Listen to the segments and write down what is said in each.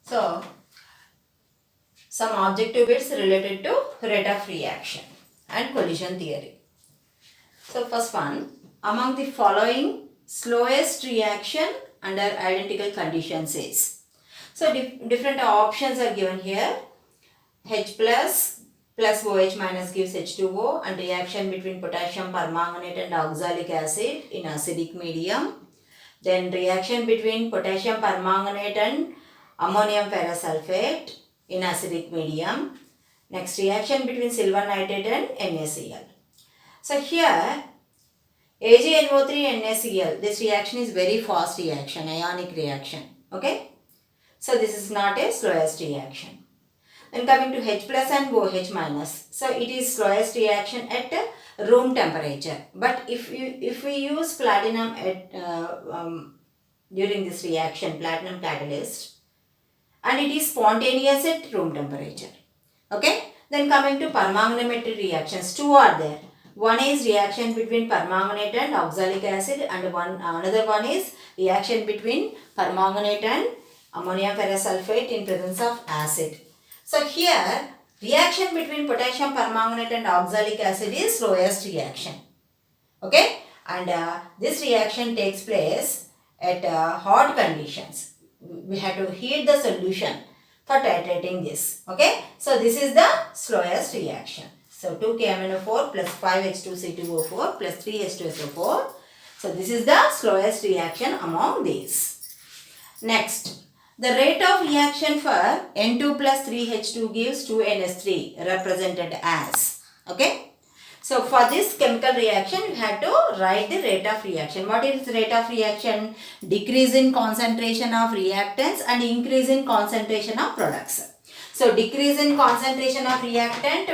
So, some objective bits related to rate of reaction and collision theory. So, first one, among the following slowest reaction under identical conditions is. So, different options are given here. H plus OH minus gives H2O, and reaction between potassium permanganate and oxalic acid in acidic medium. Then reaction between potassium permanganate and ammonium ferrosulfate in acidic medium. Next, reaction between silver nitrate and NaCl. So here AgNO3 NaCl, this reaction is very fast reaction, ionic reaction. Okay. So this is not a slowest reaction. Then coming to H plus and OH minus. So it is slowest reaction at room temperature. But if we use platinum at during this reaction, platinum catalyst, and it is spontaneous at room temperature. Okay. Then coming to permanganometric reactions, two are there. One is reaction between permanganate and oxalic acid, and another one is reaction between permanganate and ammonium ferrosulfate in presence of acid. So here reaction between potassium permanganate and oxalic acid is slowest reaction. Okay, and this reaction takes place at hot conditions. We have to heat the solution for titrating this. Okay, so this is the slowest reaction. So 2KMnO4 plus 5H2C2O4 plus 3H2SO4. So this is the slowest reaction among these. Next, the rate of reaction for N2 plus 3H2 gives 2NS3 represented as. Okay. So for this chemical reaction, you have to write the rate of reaction. What is rate of reaction? Decrease in concentration of reactants and increase in concentration of products. So decrease in concentration of reactant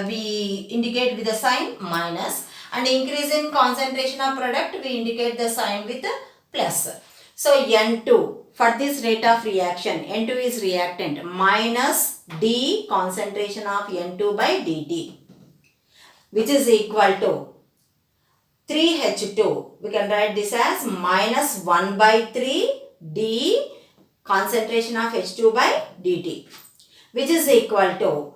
we indicate with the sign minus, and increase in concentration of product we indicate the sign with plus. So N2 for this rate of reaction, N2 is reactant, minus D concentration of N2 by dt, which is equal to 3H2. We can write this as minus 1 by 3 D concentration of H2 by dt, which is equal to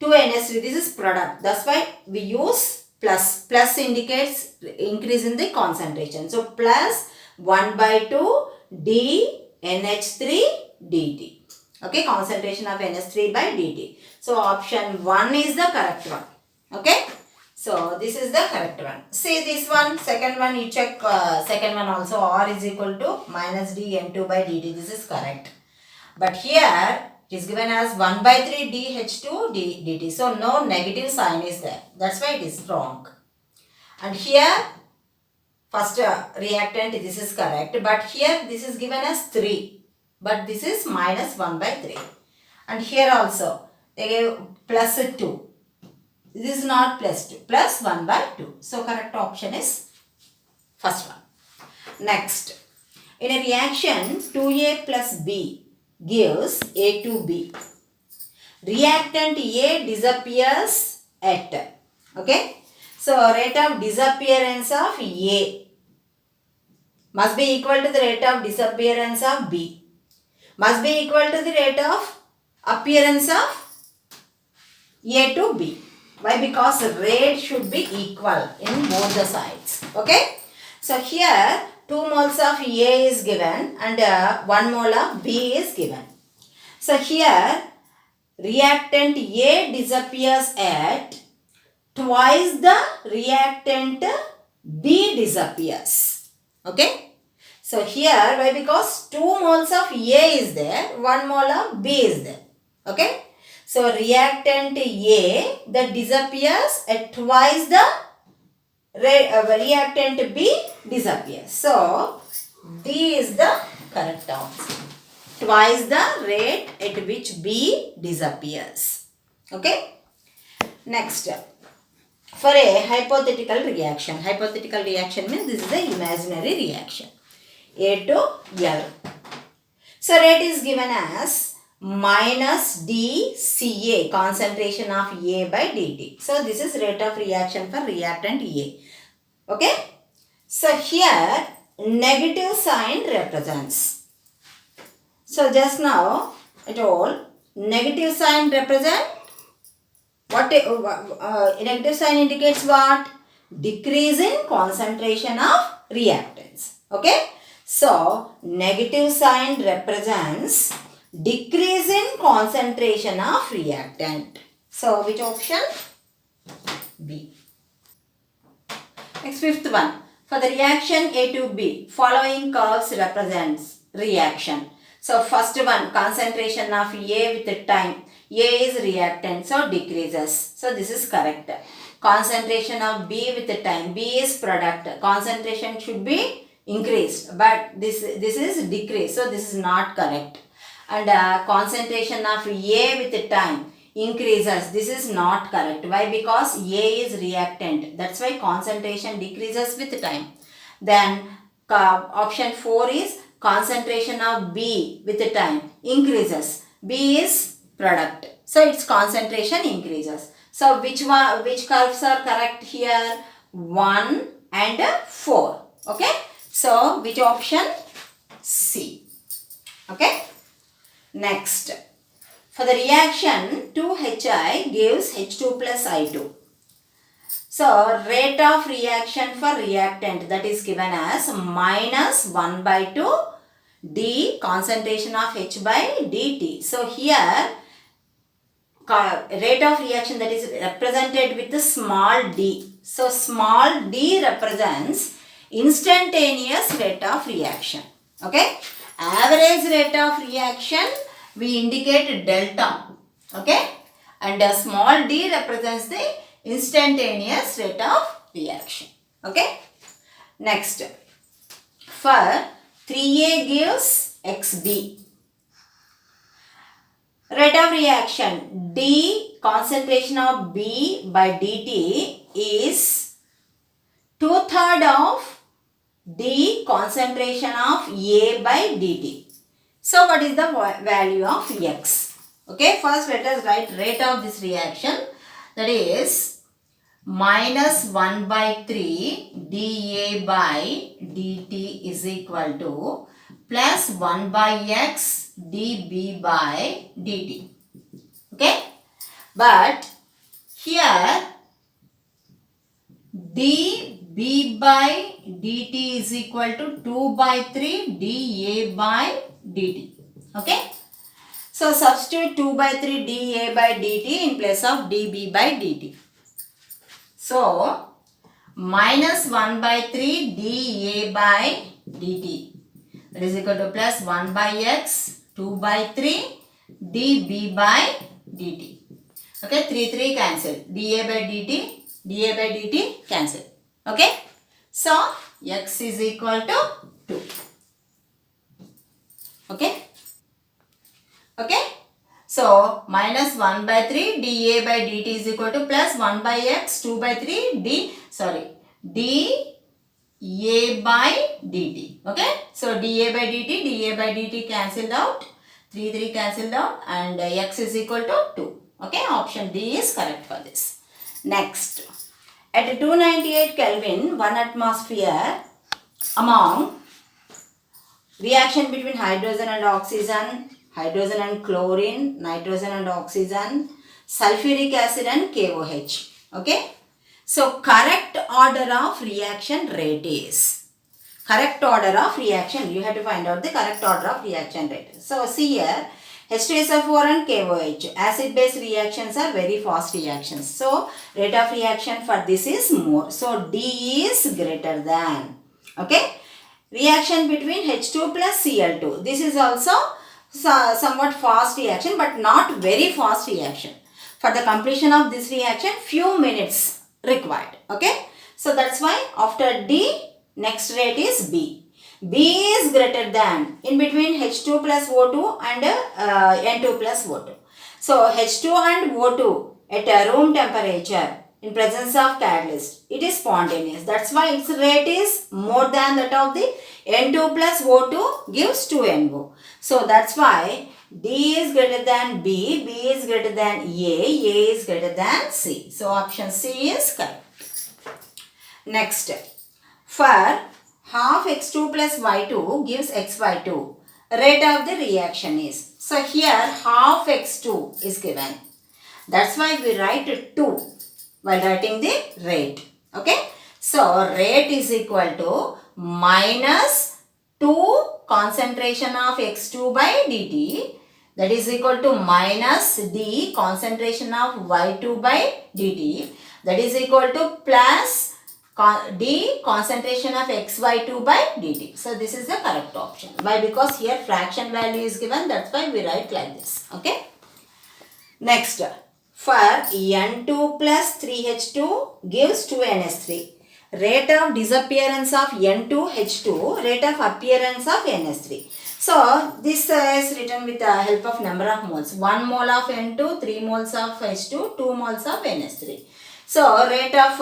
2NS3. This is product. That's why we use plus. Plus indicates increase in the concentration. So plus 1 by 2 D NH3 dt. Okay, concentration of NH3 by dt. So option 1 is the correct one. Okay, so this is the correct one. See this one, second one, you check second one also, R is equal to minus D N2 by dt. This is correct. But here it is given as 1 by 3 dH2 dt. So no negative sign is there. That's why it is wrong. And here first reactant, this is correct. But here this is given as 3. But this is minus 1 by 3. And here also they gave plus 2. This is not plus 2. Plus 1 by 2. So correct option is first one. Next. In a reaction, 2A plus B gives A to B. Reactant A disappears at. Okay. So rate of disappearance of A must be equal to the rate of disappearance of B. Must be equal to the rate of appearance of A to B. Why? Because rate should be equal in both the sides. Okay. So here 2 moles of A is given and 1 mole of B is given. So here reactant A disappears at twice the reactant B disappears. Okay. So here, why? Because 2 moles of A is there, 1 mole of B is there. Okay. So reactant A that disappears at twice the reactant B disappears. So D is the correct answer. Twice the rate at which B disappears. Okay. Next. For a hypothetical reaction. Hypothetical reaction means this is the imaginary reaction. A to L. So rate is given as minus dCA, concentration of A by dt. So this is rate of reaction for reactant A. Okay. So here negative sign represents. So just now I told negative sign represent what? Negative sign indicates what? Decrease in concentration of reactants. Okay. So, negative sign represents decrease in concentration of reactant. So, which option? B. Next, fifth one. For the reaction A to B, following curves represents reaction. So, first one, concentration of A with the time. A is reactant, so decreases. So, this is correct. Concentration of B with the time. B is product. Concentration should be increased, but this is decreased. So, this is not correct. And concentration of A with the time increases. This is not correct. Why? Because A is reactant. That's why concentration decreases with time. Then option 4 is concentration of B with the time increases. B is product. So its concentration increases. So which curves are correct here? 1 and 4. Okay. So which option? C. Okay. Next. For the reaction 2HI gives H2 plus I2. So, rate of reaction for reactant, that is given as minus 1 by 2 D concentration of H by dt. So, here rate of reaction, that is represented with the small d. So, small d represents instantaneous rate of reaction. Okay. Average rate of reaction we indicate delta. Okay. And a small d represents the instantaneous rate of reaction. Okay. Next. For 3A gives XB. Rate of reaction D concentration of B by dt is 2/3 of D concentration of A by dt. So, what is the value of X? Okay, first let us write rate of this reaction, that is minus 1 by 3 dA by dt is equal to plus 1 by X dB by dt. Okay, but here dB by dt is equal to 2 by 3 dA by dt. Okay. So, substitute 2 by 3 dA by dt in place of dB by dt. So, minus 1 by 3 dA by dt, that is equal to plus 1 by X 2 by 3 dB by dt. Okay, 3 cancel. dA by dt cancel. Okay. So, X is equal to 2. Okay. Okay. So, minus 1 by 3 dA by dt is equal to plus 1 by X 2 by 3 dA by dt. Okay. So, dA by dt cancelled out. 3 cancelled out, and X is equal to 2. Okay. Option D is correct for this. Next. At 298 Kelvin, 1 atmosphere, among reaction between hydrogen and oxygen, hydrogen and chlorine, nitrogen and oxygen, sulfuric acid and KOH. Okay. So, correct order of reaction rate is, correct order of reaction, you have to find out the correct order of reaction rate. So, see here, H2SO4 and KOH, acid base reactions are very fast reactions. So, rate of reaction for this is more. So, D is greater than. Okay. Reaction between H2 plus Cl2. This is also somewhat fast reaction, but not very fast reaction. For the completion of this reaction, few minutes required. Okay. So, that's why after D, next rate is B. B is greater than, in between H2 plus O2 and N2 plus O2. So, H2 and O2 at a room temperature in presence of catalyst, it is spontaneous. That's why its rate is more than that of the N2 plus O2 gives 2NO. So, that's why D is greater than B, B is greater than A is greater than C. So, option C is correct. Next, for half x2 plus y2 gives x by 2. rate of the reaction is. So here half x2 is given. That's why we write 2 while writing the rate. Okay. So rate is equal to minus 2 concentration of x2 by dt, that is equal to minus d concentration of y2 by dt, that is equal to plus d concentration of xy2 by dt. So this is the correct option. Why? Because here fraction value is given, that's why we write like this. Okay. Next, for N2 plus 3H2 gives 2NH3. Rate of disappearance of N2H2, rate of appearance of NH3. So this is written with the help of number of moles. 1 mole of N2, 3 moles of H2, 2 moles of NH3. So rate of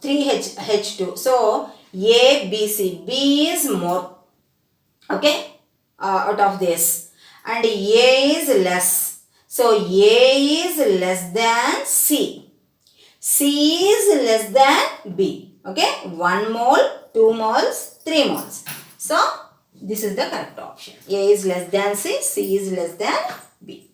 3H2. So A, B, C. B is more. Okay. Out of this. And A is less. So A is less than C. C is less than B. Okay. 1 mole, 2 moles, 3 moles. So this is the correct option. A is less than C. C is less than B.